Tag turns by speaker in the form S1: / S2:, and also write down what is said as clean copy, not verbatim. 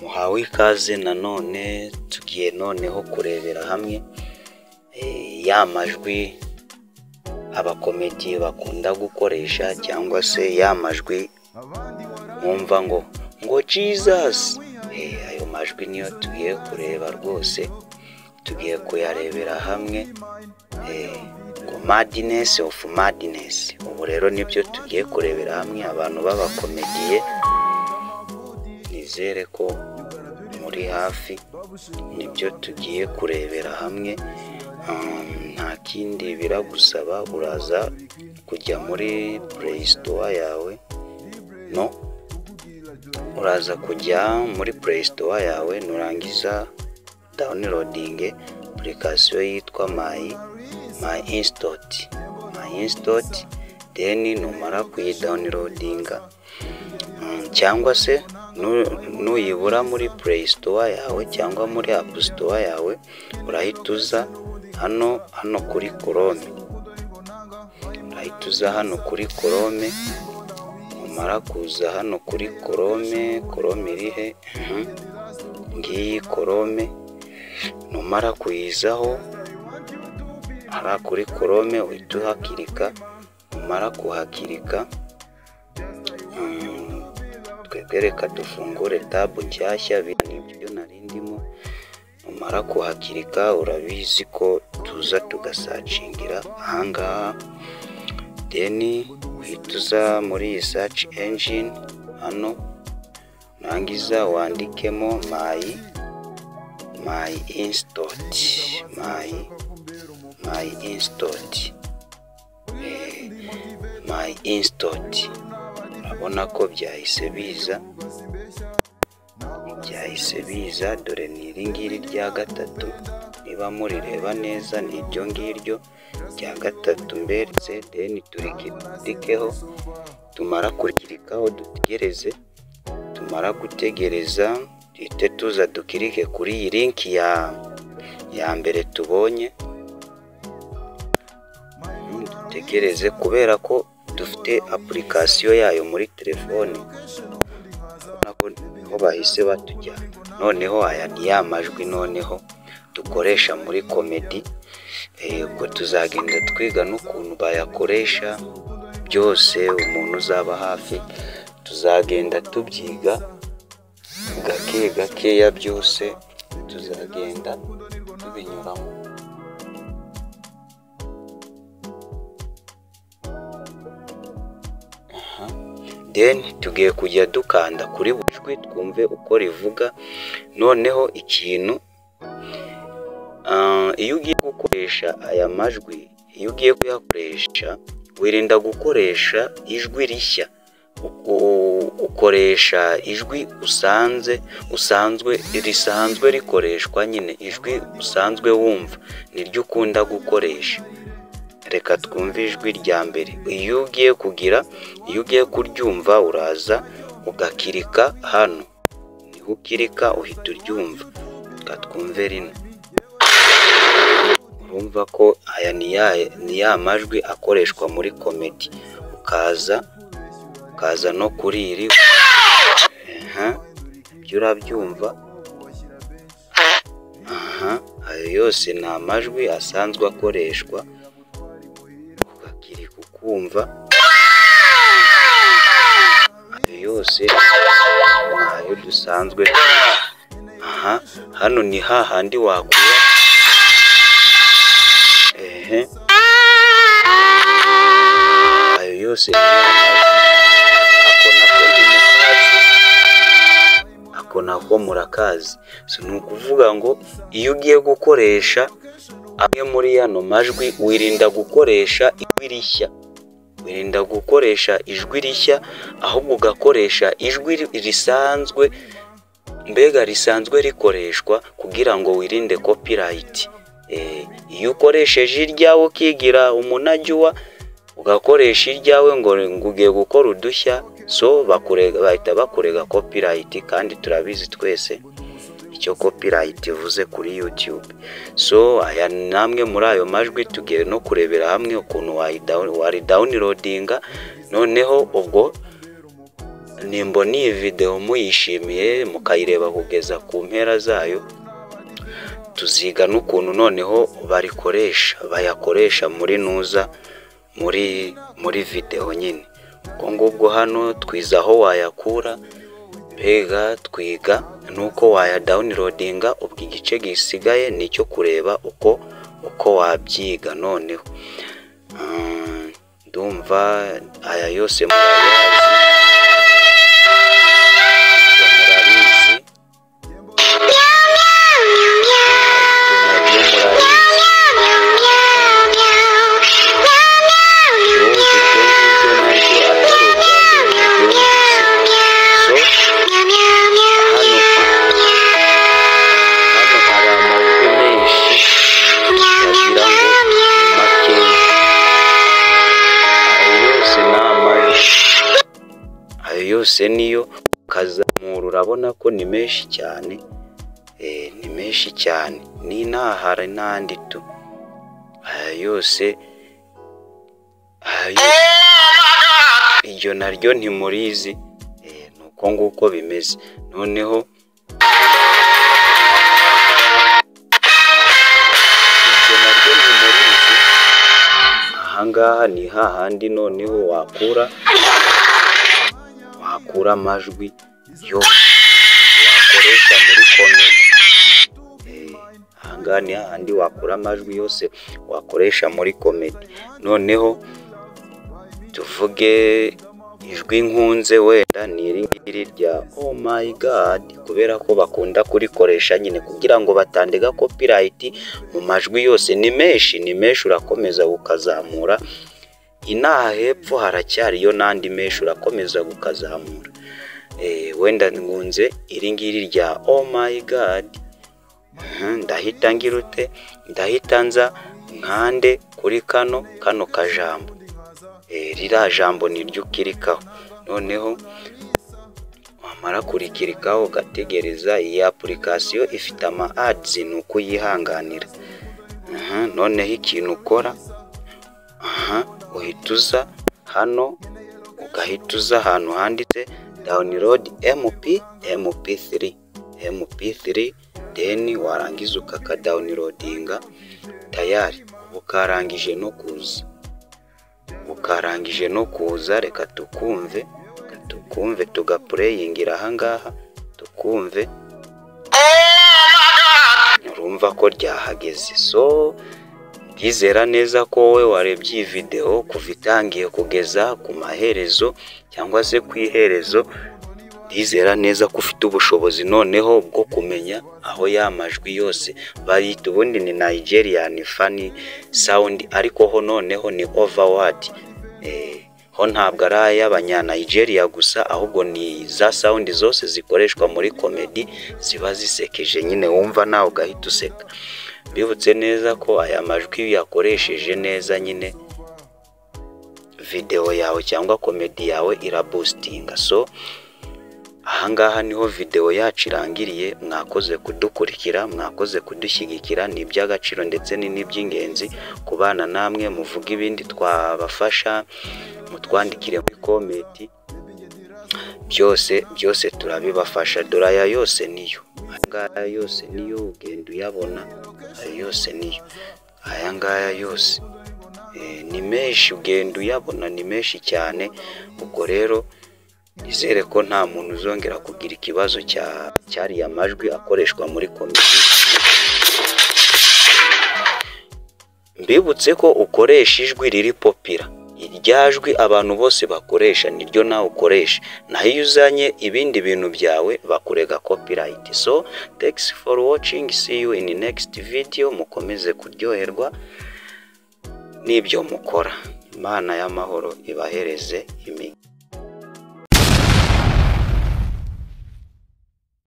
S1: Muhawe ikaze nanone tugiye noneho kurebera hamwe ya majwi abakomedi bakunda gukoresha cyangwa se ya majwi mwumva ngo Jesus, ayo majwi niyo tugiye kureba rwose, tugiye kuyarebera hamwe ngo madness of madness. Ubu rero nibyo tugiye kurebera hamwe, abantu b'abakomediye nizere ko muri hafi, nibyo tugiye kurebera hamwe. Nta kindi biragusaba, uraza kujya muri Play Store yawe, uraza kujya muri Play Store yawe, nurangiza downloading application yitwa My Instant, then numara kuyidownloadinga cyangwa se nuyibura muri Play Store yawe cyangwa muri App Store yawe, urahituza hano kuri Chrome, umara kuza hano kuri Chrome irihe ngiyi Chrome, numara kuyizaho hara kuri Chrome uhita uhakirika, umara kuhakirika twebwereka dufungure tab nshyashya, nibyo narindimo. Umara kuhakirika urabizi ko tuza tugasacingira ahangaha, then uhituza muri iyi search engine hano, nangiza wandikemo My Instant. Urabona ko byahise biza, dore ni iringiri rya gatatu, niba murireba neza ni iryo ngiryo rya gatatu mberetse. Then turikirikeho, tumara kurikirikaho dutegereze, tumara gutegereza duhite tuza dukirike kuri iyi link ya mbere tubonye, dutegereze kubera ko dufite application yayo muri telefone, niho bahise batujyana. Noneho aya ni ya majwi noneho dukoresha muri komedi, ubwo tuzagenda twiga n'ukuntu bayakoresha byose. Umuntu uzaba hafi tuzagenda tubyiga gakeya, byose tuzagenda tubinyuramo. Then tugiye kujya dukanda kuri bujwi twumve uko rivuga. Noneho ikintu, iyo ugiye gukoresha aya majwi, iyo ugiye kuyakoresha wirinda gukoresha ijwi rishya, ukoresha ijwi risanzwe rikoreshwa nyine, ijwi usanzwe wumva niryo ukunda gukoresha. Reka twumve ijwi rya mbere. Iyo ugiye kuryumva uraza ugakirika hano, niho ukirika uhita uryumva. Reka twumve rino, urumva ko aya ni ya majwi akoreshwa muri komedi. Ukaza no kuri iri, ibyo urabyumva. Ayo yose ni amajwi asanzwe akoreshwa, ugakirika ukumva. Ayo yose ayo dusanzwe. Hano ni hahandi wakura, ayo yose ni ako nako murakazi. Ni ukuvuga ngo iyo ugiye gukoresha amwe muri yano majwi wirinda gukoresha ijwi rishya, ahubwo ugakoresha ijwi risanzwe, mbega risanzwe rikoreshwa kugira ngo wirinde copyright. Iyo ukoresheje iryawe ukigira umunajyuwa, ugakoresha iryawe ngo ugiye gukora udushya, bahita bakurega copyright, kandi turabizi twese icyo copyright ivuze kuri YouTube. Aya namwe muri ayo majwi tugiye no kurebera hamwe ukuntu wari downloadinga. Noneho ubwo nimbona iyi video muyishimiye mukayireba kugeza ku mpera zayo, tuziga n'ukuntu noneho bayakoresha muri nuza muri video nyine. Ubwo ngubwo hano twiza aho wayakura, mbega twiga nuko waya downloadinga. Ubwo igice gisigaye nicyo kureba uko wabyiga. Noneho ndumva aya yose yose niyo kazamura. Urabona ko ni menshi cyane, ni menshi cyane, ni ntahari n'andi tu. Aya yose iryo naryo ntimurizi, nuko nguko bimeze. Noneho iryo naryo ntimurizi, ahangaha ni hahandi noneho wakura amajwi yose wakoresha muri komedi. Ahangaha ni hahandi wakura amajwi yose wakoresha muri komedi. Noneho tuvuge ijwi nkunze wenda ni iri ngiri rya oh my god, kubera ko bakunda kurikoresha nyine kugira ngo batandega copyright mu majwi yose. Ni menshi urakomeza ukazamura. Inaha hepfo haracyariyo n'andi menshi urakomeza gukazamura. Wenda ngunze iri ngiri rya oh my god, ndahita ngirute, ndahita nza nkande kuri kano kajambo. Rira jambo niryo ukirikaho. Noneho wamara kurikirikaho ugategereza. Iyi application ifite ama ads nuko yihanganira. Noneho ikintu ukora, uhituza hano, ugahituza ahantu handitse download mp3, then warangiza ukakadownloadinga tayari. Ukarangije no kuza, reka tukumve tugaplayingira ahangaha tukumve. Urumva ko ryahageze. So ndizera neza ko wowe warebye iyi video kuva itangiye kugeza ku maherezo cyangwa se ku iherezo. Ndizera neza ko ufite ubushobozi noneho bwo kumenya aho yamajwi yose bayita. Ubundi ni Nigerian funny sound, ariko ho noneho ni overword. Ho ntabwo ari ay'abanya Nigeria gusa, ahubwo ni za sound zose zikoreshwa muri comedy ziba zisekeje nyine, wumva nawe ugahita useka. Bibutse neza ko aya majwi yakoresheje neza nyine video yawe cyangwa comedy yawe iraboostinga. So ahangaha niho video yacu irangiriye. Mwakoze kudukurikira, mwakoze kudushyigikira. Ni iby'agaciro ndetse ni n'iby'ingenzi kubana namwe. Muvuga ibindi twabafasha, mutwandikire muri comment. Byose turabibafasha. Dore aya yose niyo, aya yose niyo ugenda uyabona. Aya yose niyo, aya ngaya yose ni menshi ugenda uyabona, ni menshi cyane. Ubwo rero nizere ko nta muntu uzongera kugira ikibazo cyariya majwi akoreshwa muri komedi. Mbibutse ko ukoresha ijwi riri popira. Irya jwi abantu bose bakoresha niryo nawe ukoresha. Naho iyo uzanye ibindi bintu byawe bakurega copyright. So thanks for watching, see you in the next video. Mukomeze kuryoherwa n'ibyo mukora. Imana y'amahoro ibahereze imigisha.